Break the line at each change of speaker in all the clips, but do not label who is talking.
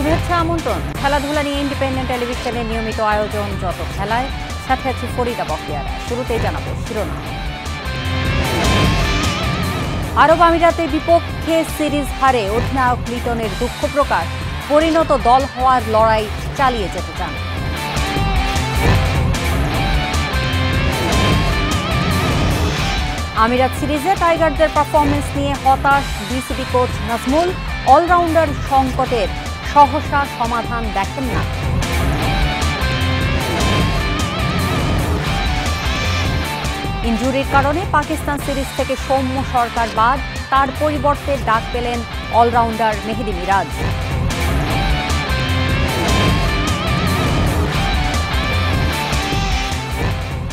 শুভেচ্ছা আমন্ত্রণ। খেলাধুলা নিয়ে ইন্ডিপেন্ডেন্ট টেলিভিশনের নিয়মিত আয়োজন যত খেলায়, সাথে আছে ফরিদা বখতিয়ারা। শুরুতেই জানাবো শিরোনাম। আরব আমিরাতের বিপক্ষে সিরিজ হারে অধিনায়ক লিটনের দুঃখ প্রকাশ, পরিণত দল হওয়ার লড়াই চালিয়ে যেতে চান। আমিরাত সিরিজে টাইগারদের পারফরমেন্স নিয়ে হতাশ বিসিবি কোচ নাজমুল, অলরাউন্ডার সংকটের সহসা সমাধান দেখেন না। ইনজুরির কারণে পাকিস্তান সিরিজ থেকে সৌম্য সরকার বাদ, তার পরিবর্তে ডাক পেলেন অলরাউন্ডার মেহেদী মিরাজ।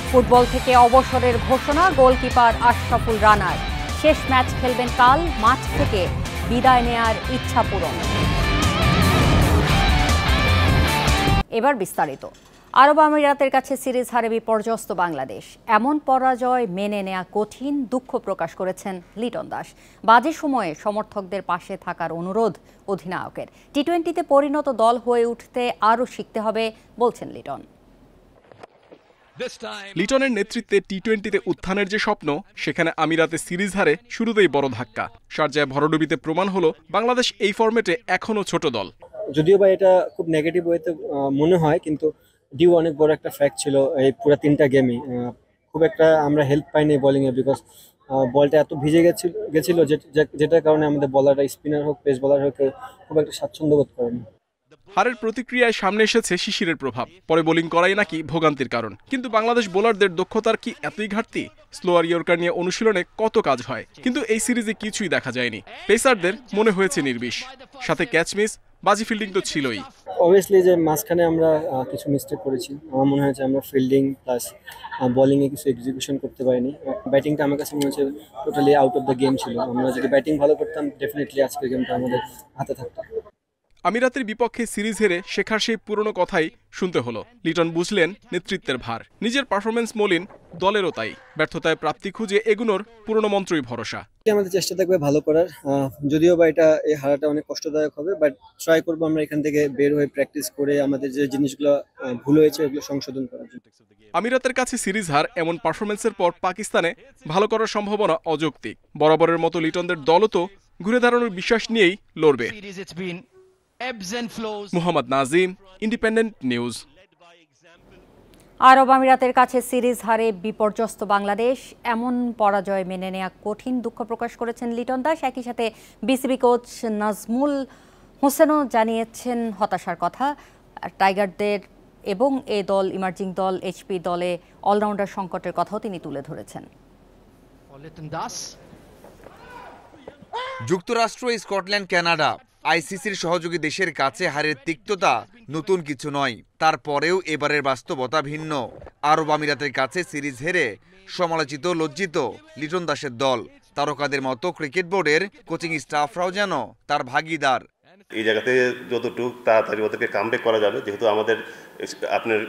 ফুটবল থেকে অবসরের ঘোষণা গোলকিপার আশরাফুল রানার। শেষ ম্যাচ খেলবেন কাল, মাঠ থেকে বিদায় নেয়ার ইচ্ছা পূরণ। এবার বিস্তারিত। আরব আমিরাতের কাছে সিরিজ হারে বিপর্যস্ত বাংলাদেশ। এমন পরাজয় মেনে নেওয়া কঠিন, দুঃখ প্রকাশ করেছেন লিটন দাস। বাজে সময়ে সমর্থকদের পাশে থাকার অনুরোধ অধিনায়কের। টি-20তে পরিণত দল হয়ে উঠতে আরও শিখতে হবে বলছেন লিটন।
লিটনের নেতৃত্বে টি-20তে উত্থানের যে স্বপ্ন, সেখানে আমিরাতে সিরিজ হারে শুরুতেই বড় ধাক্কা। শারজায় ভরডুবিতে প্রমাণ হলো বাংলাদেশ এই ফরম্যাটে এখনো ছোট দল।
যদিও বা এটা খুব নেগেটিভ ওয়েতে মনে হয়, কিন্তু ডিউ অনেক বড় একটা ফ্যাক্ট ছিল এই পুরো 3টা গেমই। খুব একটা আমরা হেল্প পাইনি বোলিংয়ে, বিকজ বলটা এত ভিজে গেছিল যেটার কারণে আমাদের বলাররা, স্পিনার হোক পেস বলার হোক, খুব একটা স্বাচ্ছন্দ্য বোধ করেনি।
হারের প্রতিক্রিয়ায় সামনে এসেছে শিশিরের প্রভাব। পরে বোলিং করাই নাকি ভোগান্তির কারণ। কিন্তু বাংলাদেশ বোলারদের দক্ষতার কি এতই ঘাটতি? স্লোয়ার ইয়র্কার নিয়ে অনুশীলনে কত কাজ হয়, কিন্তু এই সিরিজে কিছুই দেখা যায়নি। পেসারদের মনে হয়েছে নির্বিষ, সাথে ক্যাচ মিস, বাজি ফিল্ডিং তো ছিলই।
অবভিয়াসলি যে মাঝখানে আমরা কিছু মিস্টেক করেছি। আমার মনে হয়েছে আমরা ফিল্ডিং প্লাস বোলিংয়ে কিছু এক্সিকিউশন করতে পারিনি। ব্যাটিংটা আমার কাছে মনে হচ্ছে totally out of the game ছিল। আমরা যদি ব্যাটিং ভালো করতাম, ডেফিনেটলি আজকের গেমটা আমাদের হাতে থাকতো।
আমিরাতের বিপক্ষে সিরিজ হেরে শেখার সেই পুরনো কথাই শুনতে হলো। লিটন বুঝলেন নেতৃত্বের ভার, নিজের পারফরমেন্স মলিন, দলেরও তাই। ব্যর্থতায় প্রাপ্তি খুঁজে এগুনোর পুরনো মন্ত্রই ভরসা।
আমাদের চেষ্টা থাকবে ভালো করার, যদিও বা এই হারাটা অনেক কষ্টদায়ক হবে, বাট ট্রাই করবো আমরা এখান থেকে বের হয়ে প্র্যাকটিস করে আমাদের যে জিনিসগুলো ভুল হয়েছে এগুলো সংশোধন করার জন্য।
আমিরাতের কাছে সিরিজ হার, এমন পারফরমেন্সের পর পাকিস্তানে ভালো করার সম্ভাবনা অযৌক্তিক। বরাবরের মতো লিটনদের দলও তো ঘুরে দাঁড়ানোর বিশ্বাস নিয়েই লড়বে। Mohammad Nazim, Independent News.
আরব আমিরাতের কাছে সিরিজ হারে বিপর্যস্ত বাংলাদেশ। এমন পরাজয় মেনে নেওয়া কঠিন, দুঃখ প্রকাশ করেছেন লিটন দাস। একই সাথে বিসিবি কোচ নাজমুল হোসেনও জানিয়েছেন হতাশার কথা। টাইগারদের এবং এ দল, ইমার্জিং দল, এইচপি দলে অলরাউন্ডার সংকটের কথাও তিনি তুলে ধরেছেন।
যুক্তরাষ্ট্র, স্কটল্যান্ড, কানাডা, আইসিসির সহযোগী দেশের কাছে হারের তিক্ততা নতুন কিছু নয়। তারপরেও এবারের বাস্তবতা ভিন্ন। আরব আমিরাতের কাছে সিরিজ হেরে সমালোচিত, লজ্জিত লিটন দাসের দল। তারকাদের মতো ক্রিকেট বোর্ডের কোচিং স্টাফরাও যেন তার ভাগিদার।
এই জায়গাতে যতটুকু তাড়াতাড়ি ওদেরকে কামব্যাক করা যাবে, যেহেতু আমাদের আপনার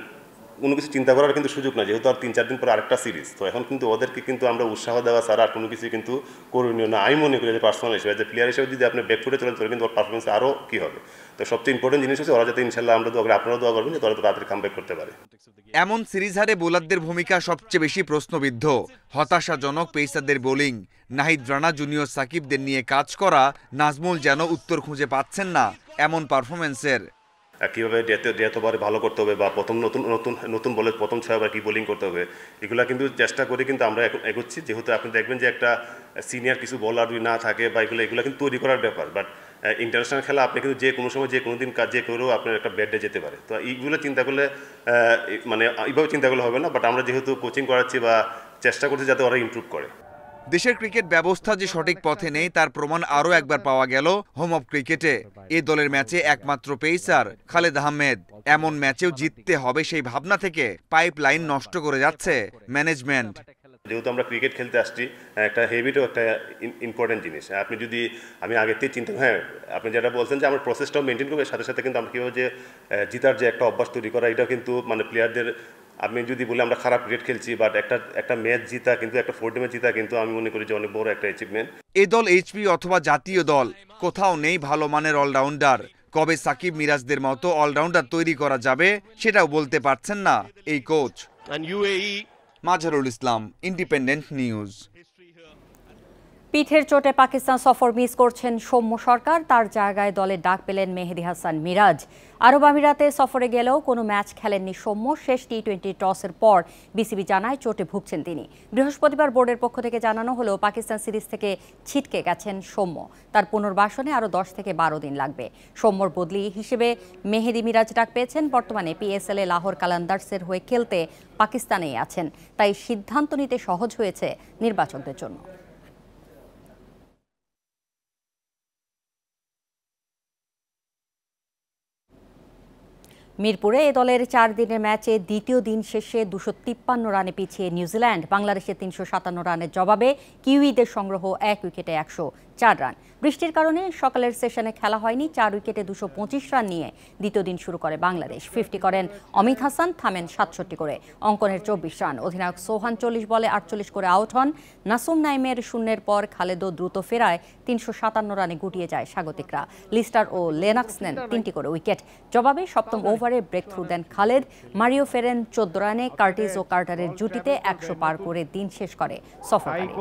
কোনো কিছু চিন্তা করার কিন্তু সুযোগ না, যেহেতু আর 3-4 দিন পর আরেকটা সিরিজ। তো এখন কিন্তু ওদেরকে কিন্তু আমরা উৎসাহ দেওয়া ছাড়া আর কোনো কিছু কিন্তু করণীয় না। আমি মনে করি যে পার্সোনাল হিসেবে, যে প্লেয়ার হিসেবে যদি আপনি ব্যাকফুটে চলেন, তাহলে কিন্তু ওর পারফরমেন্স আরও কী হবে। তো সবচেয়ে ইম্পর্টেন্ট জিনিস হচ্ছে ওরা যাতে, ইনশাল্লাহ আমরা দোয়া করি, আপনারাও দোয়া করবেন যে তারা তাড়াতাড়ি কামব্যাক করতে পারে।
এমন সিরিজ হারে বোলারদের ভূমিকা সবচেয়ে বেশি প্রশ্নবিদ্ধ। হতাশাজনক পেসারদের বোলিং। নাহিদ রানা, জুনিয়র সাকিবদের নিয়ে কাজ করা নাজমুল যেন উত্তর খুঁজে পাচ্ছেন না এমন পারফরমেন্সের।
কীভাবে ডেথ ওভারে ভালো করতে হবে, বা প্রথম নতুন বলে প্রথম 6 ওভার কী বোলিং করতে হবে, এগুলো কিন্তু চেষ্টা করে কিন্তু আমরা এগোচ্ছি। যেহেতু আপনি দেখবেন যে একটা সিনিয়র কিছু বোলার যদি না থাকে, বা এগুলো কিন্তু তৈরি করার ব্যাপার। বাট ইন্টারন্যাশনাল খেলা আপনি কিন্তু যে কোনো সময় যে কোনো দিন কাজ যে করেও আপনার একটা ব্যাট ডে যেতে পারে। তো এইগুলো চিন্তা করলে, মানে এইভাবে চিন্তা করলে হবে না। বাট আমরা যেহেতু কোচিং করাচ্ছি বা চেষ্টা করছি যাতে ওরা ইমপ্রুভ করে।
দেশের ক্রিকেট ব্যবস্থা যে সঠিক পথে নেই, তার প্রমাণ আরও একবার পাওয়া গেল হোম অফ ক্রিকেটে। এ দলের ম্যাচে একমাত্র পেসার খালেদ আহমেদ। এমন ম্যাচেও জিততে হবে সেই ভাবনা থেকে পাইপলাইন নষ্ট করে যাচ্ছে ম্যানেজমেন্ট।
যেহেতু আমরা ক্রিকেট খেলতে আসছি, একটা হ্যাবিটও একটা ইম্পর্টেন্ট জিনিস। আমি আগের থেকে চিন্তা, আপনি যেটা বলছেন যে আমরা প্রসেসটাও মেনটেন করবো, সাথে সাথে কিন্তু আমরা কীভাবে যে জিতার যে একটা অভ্যাস তৈরি করা, এটাও কিন্তু মানে প্লেয়ারদের, আমি যদি বলি আমরা খারাপ ক্রিকেট খেলছি, বাট একটা ম্যাচ জিতা, কিন্তু একটা 4 ম্যাচ জিতা কিন্তু আমি মনে করি যে অনেক বড় একটা অ্যাচিভমেন্ট।
এ দল এইচপি অথবা জাতীয় দল, কোথাও নেই ভালো মানের অলরাউন্ডার। কবে সাকিব মিরাজদের মতো অলরাউন্ডার তৈরি করা যাবে সেটাও বলতে পারছেন না এই coach. Mazharul Islam, independent news.
পিঠের চোটে পাকিস্তান সফর মিস করছেন সৌম্য সরকার, তার জায়গায় দলে ডাক পেলেন মেহেদী হাসান মিরাজ। আরব আমিরাতে সফরে গেলেও কোনো ম্যাচ খেলেননি সৌম্য। শেষ টি-20 টসের পর বিসিবি জানায় চোটে ভুগছেন তিনি। বৃহস্পতিবার বোর্ডের পক্ষ থেকে জানানো হলেও পাকিস্তান সিরিজ থেকে ছিটকে গেছেন সৌম্য। তার পুনর্বাসনে আরও 10 থেকে 12 দিন লাগবে। সৌম্যর বদলি হিসেবে মেহেদী মিরাজ ডাক পেয়েছেন। বর্তমানে পিএসএল এ লাহোর কালান্দার্সের হয়ে খেলতে পাকিস্তানেই আছেন, তাই সিদ্ধান্ত নিতে সহজ হয়েছে নির্বাচকদের জন্য। মিরপুরে এ দলের 4 দিনের ম্যাচে দ্বিতীয় দিন শেষে 253 রানে পিছিয়ে নিউজিল্যান্ড। বাংলাদেশের 357 রানের জবাবে কিউইদের সংগ্রহ 1 উইকেটে 104 রান। বৃষ্টির কারণে সকালের সেশনে খেলা হয়নি। 4 উইকেটে 225 রান নিয়ে দ্বিতীয় দিন শুরু করে বাংলাদেশ। 50 করেন অমিত হাসান, থামেন 67 করে। অঙ্কনের 24 রান। অধিনায়ক সোহান 40 বলে 48 করে আউট হন। নাসুম নাইমের শূন্যের পর খালেদও দ্রুত ফেরায় 357 রানে গুটিয়ে যায় স্বাগতিকরা। লিস্টার ও লেনাক্স নেন 3টি করে উইকেট। জবাবে সপ্তম ওভারে ব্রেক থ্রু দেন খালেদ। মারিও ফেরেন 14 রানে। কার্টিস ও কার্টারের জুটিতে 100 পার করে দিন শেষ করে সফরকারীরা।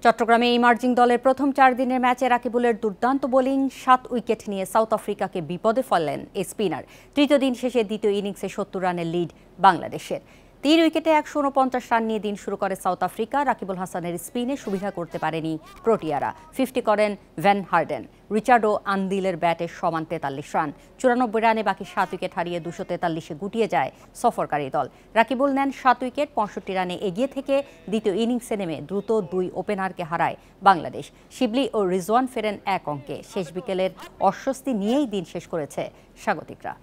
চট্টগ্রামে ইমার্জিং দলের প্রথম 4 দিনের ম্যাচে রাকিবুলের দুর্দান্ত বোলিং 7 উইকেট নিয়ে সাউথ আফ্রিকাকে বিপদে ফেললেন এই স্পিনার। তৃতীয় দিন শেষে দ্বিতীয় ইনিংসে 70 রানের লিড বাংলাদেশের। 3 উইকেটে 149 রান নিয়ে দিন শুরু করে সাউথ আফ্রিকা। রাকিবুল হাসানের স্পিনে সুবিধা করতে পারেনি প্রোটিয়ারা। 50 করেন ভ্যান হার্ডেন। রিচার্ডো আন্দিলের ব্যাটে সমান 43 রান। 94 রানে বাকি 7 উইকেট হারিয়ে 243-এ গুটিয়ে যায় সফরকারী দল। রাকিবুল নেন 7 উইকেট। 65 রানে এগিয়ে থেকে দ্বিতীয় ইনিংসে নেমে দ্রুত 2 ওপেনারকে হারায় বাংলাদেশ। শিবলি ও রিজওয়ান ফেরেন 1 অঙ্কে। শেষ বিকেলের অস্বস্তি নিয়েই দিন শেষ করেছে স্বাগতিকরা।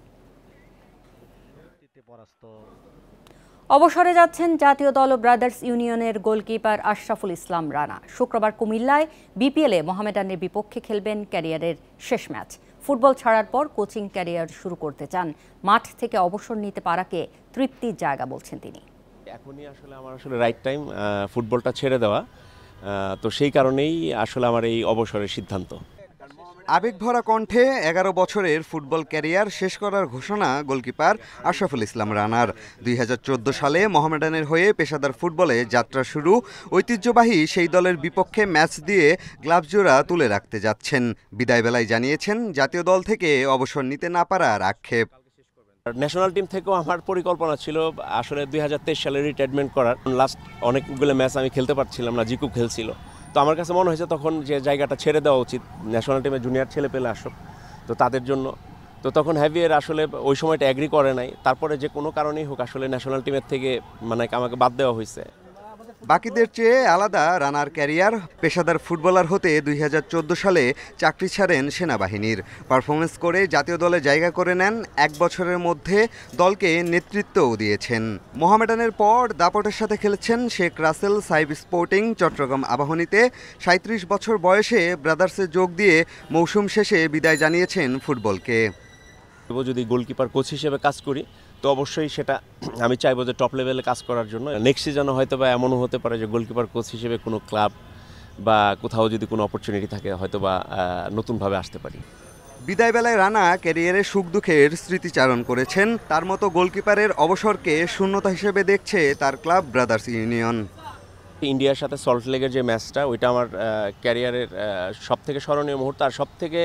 অবসরে যাচ্ছেন জাতীয় দল ও ব্রাদার্স ইউনিয়নের গোলকিপার আশরাফুল ইসলাম রানা। শুক্রবার কুমিল্লায় বিপিএলে মোহামেডানের বিপক্ষে খেলবেন ক্যারিয়ারের শেষ ম্যাচ। ফুটবল ছাড়ার পর কোচিং ক্যারিয়ার শুরু করতে চান। মাঠ থেকে অবসর নিতে পারাকে তৃপ্তির জায়গা বলছেন তিনি।
এখনই আমার রাইট টাইম ফুটবলটা ছেড়ে দেওয়া, তো সেই কারণেই আমার এই অবসরের সিদ্ধান্ত।
আবেগভরা কণ্ঠে 11 বছরের ফুটবল ক্যারিয়ার শেষ করার ঘোষণা গোলকিপার আশরাফুল ইসলাম রানার। 2014 সালে মোহামেডানের হয়ে পেশাদার ফুটবলে যাত্রা শুরু। ঐতিহ্যবাহী সেই দলের বিপক্ষে ম্যাচ দিয়ে গ্লাভসজোড়া তুলে রাখতে যাচ্ছেন। বিদায়বেলায় জানিয়েছেন জাতীয় দল থেকে অবসর নিতে না পারার আক্ষেপ।
ন্যাশনাল টিম থেকেও আমার পরিকল্পনা ছিল 2023 সালে রিটায়ারমেন্ট করার। লাস্ট অনেকগুলো ম্যাচ আমি খেলতে পারছিলাম না, জিকুব খেলছিল। তো আমার কাছে মনে হয়েছে তখন যে জায়গাটা ছেড়ে দেওয়া উচিত, ন্যাশনাল টিমে জুনিয়র ছেলে পেলে আসুক তো তাদের জন্য। তো তখন হ্যাভিয়ার ওই সময়টা অ্যাগ্রি করে নাই। তারপরে যে কোনো কারণেই হোক ন্যাশনাল টিমের থেকে আমাকে বাদ দেওয়া হয়েছে।
বাকিদের চেয়ে আলাদা রানার ক্যারিয়ার। পেশাদার ফুটবলার হতে 2014 সালে চাকরি ছাড়েন সেনাবাহিনীর। পারফরমেন্স করে জাতীয় দলে জায়গা করে নেন। 1 বছরের মধ্যে দলকে নেতৃত্বও দিয়েছেন। মোহামেডানের পর দাপটের সাথে খেলেছেন শেখ রাসেল, সাইব স্পোর্টিং, চট্টগ্রাম আবাহনীতে। 37 বছর বয়সে ব্রাদার্সে যোগ দিয়ে মৌসুম শেষে বিদায় জানিয়েছেন ফুটবলকে।
যদি গোলকিপার কোচ হিসেবে কাজ করি তো অবশ্যই সেটা আমি চাইবো যে টপ লেভেলে কাজ করার জন্য। নেক্সট সিজনে হয়তো বা এমনও হতে পারে যে গোলকিপার কোচ হিসেবে কোনো ক্লাব বা কোথাও যদি কোনো অপরচুনিটি থাকে হয়তো বা নতুনভাবে আসতে পারি।
বিদায়বেলায় রানা ক্যারিয়ারের সুখ দুঃখের স্মৃতিচারণ করেছেন। তার মতো গোলকিপারের অবসরকে শূন্যতা হিসেবে দেখছে তার ক্লাব ব্রাদার্স ইউনিয়ন।
ইন্ডিয়ার সাথে সল্টলেকের যে ম্যাচটা ওইটা আমার ক্যারিয়ারের সবথেকে স্মরণীয় মুহূর্ত। আর সবথেকে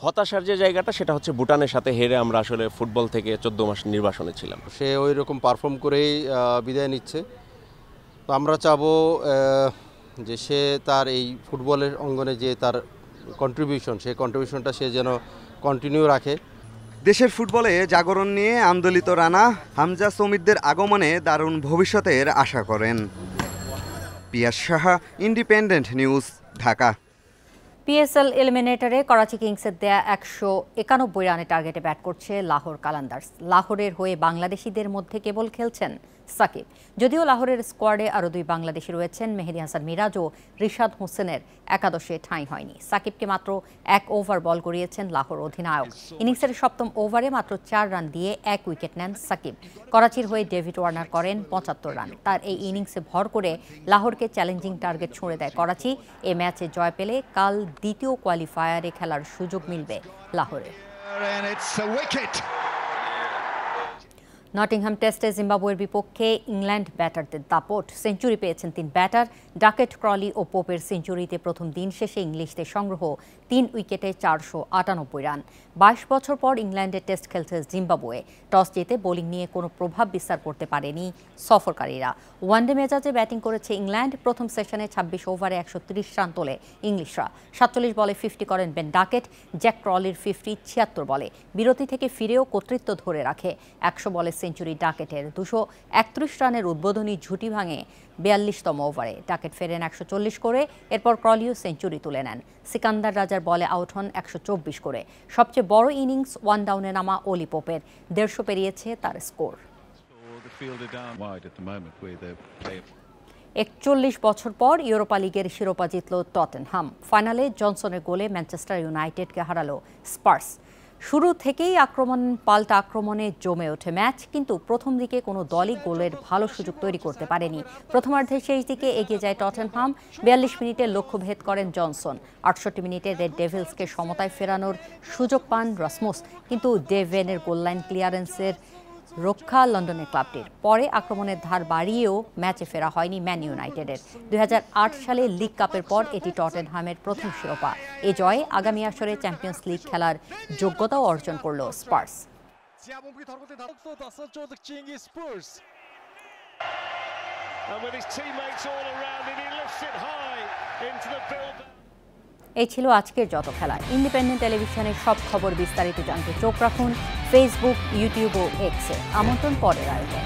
হতাশার যে জায়গাটা সেটা হচ্ছে ভুটানের সাথে হেরে আমরা ফুটবল থেকে 14 মাস নির্বাসনে ছিলাম।
সে ওই রকম পারফর্ম করেই বিদায় নিচ্ছে। তো আমরা চাবো যে সে তার এই ফুটবলের অঙ্গনে যে তার কন্ট্রিবিউশন, সেই কন্ট্রিবিউশনটা সে যেন কন্টিনিউ রাখে।
দেশের ফুটবলে জাগরণ নিয়ে আন্দোলিত রানা হামজা সমিতদের আগমনে দারুণ ভবিষ্যতের আশা করেন। Piyas Saha, Independent News, Dhaka.
PSL এলিমিনেটরে করাচি কিংসের দেয়া 191 রানের টার্গেটে ব্যাট করছে লাহোর কালান্দার্স। লাহোরের হয়ে বাংলাদেশিদের মধ্যে কেবল খেলছেন সাকিব। যদিও লাহোরের স্কোয়াডে আরও 2 বাংলাদেশি রয়েছেন, মেহেদী হাসান মিরাজ ও রিশাদ হোসেনের একাদশে ঠাঁই হয়নি। সাকিবকে মাত্র 1 ওভার বল করিয়েছেন লাহোর অধিনায়ক। ইনিংসের 7ম ওভারে মাত্র 4 রান দিয়ে 1 উইকেট নেন সাকিব। করাচির হয়ে ডেভিড ওয়ার্নার করেন 75 রান। তার এই ইনিংসে ভর করে লাহোরকে চ্যালেঞ্জিং টার্গেট ছুঁড়ে দেয় করাচি। এ ম্যাচে জয় পেলে কাল দ্বিতীয় কোয়ালিফায়ারে খেলার সুযোগ মিলবে লাহোরে। নটিংহাম টেস্টে জিম্বাবুয়ের বিপক্ষে ইংল্যান্ড ব্যাটারদের দাপট। সেঞ্চুরি পেয়েছেন 3 ব্যাটার। ডাকেট, ক্রলি ও পোপের সেঞ্চুরিতে প্রথম দিন শেষে ইংলিশদের সংগ্রহ 3 উইকেটে 498 রান। 22 বছর পর ইংল্যান্ডে টেস্ট খেলছে জিম্বাবুয়ে। টস জিতে বোলিং নিয়ে কোনো প্রভাব বিস্তার করতে পারেনি সফরকারীরা। ওয়ানডে মেজাজে ব্যাটিং করেছে ইংল্যান্ড। প্রথম সেশনে 26 ওভারে 130 রান তোলে ইংলিশরা। 47 বলে 50 করেন বেন ডাকেট। জ্যাক ক্রলির 50 76 বলে। বিরতি থেকে ফিরেও কর্তৃত্ব ধরে রাখে। 100 বলে সেঞ্চুরি ডাকেটের। 231 রানের উদ্বোধনী ঝুঁটি ভাঙে 42তম ওভারে। ডাকেট ফেরেন 140 করে। এরপর ক্রলিও সেঞ্চুরি তুলে নেন। সিকান্দার রাজার বলে আউট হন 124 করে। সবচেয়ে বড় ইনিংস ওয়ান ডাউনে নামা অলি পোপের। 150 পেরিয়েছে তার স্কোর। 41 বছর পর ইউরোপা লিগের শিরোপা জিতল টটেনহাম। ফাইনালে জনসনের গোলে ম্যানচেস্টার ইউনাইটেডকে হারালো স্পার্স। শুরু থেকেই পাল্টা আক্রমণে জমে ওঠে ম্যাচ, কিন্তু প্রথম দিকে কোনো দলই গোলের ভালো সুযোগ তৈরি করতে পারেনি। প্রথমার্ধের শেষ দিকে এগিয়ে যায় টটেনহাম। 42 মিনিটে লক্ষ্যভেদ করেন জনসন। 68 মিনিটে রেড ডেভিলসকে সমতায় ফেরানোর সুযোগ পান রাসমুস, কিন্তু ডেভেনের গোললাইন ক্লিয়ারেন্সের রক্ষা লন্ডনের ক্লাবটির। পরে আক্রমণের ধার বাড়িয়েও ম্যাচে ফেরা হয়নি ম্যান ইউনাইটেডের। 2008 সালে লিগ কাপের পর এটি টটেনহামের প্রথম শিরোপা। এ জয়ে আগামী আসরে চ্যাম্পিয়ন্স লিগ খেলার যোগ্যতাও অর্জন করল স্পার্স। এই ছিল আজকের যত খেলা। ইন্ডিপেন্ডেন্ট টেলিভিশনের সব খবর বিস্তারিত জানতে চোখ রাখুন ফেসবুক, ইউটিউব ও এক্সে। আমন্ত্রণ পরের আয়োজন।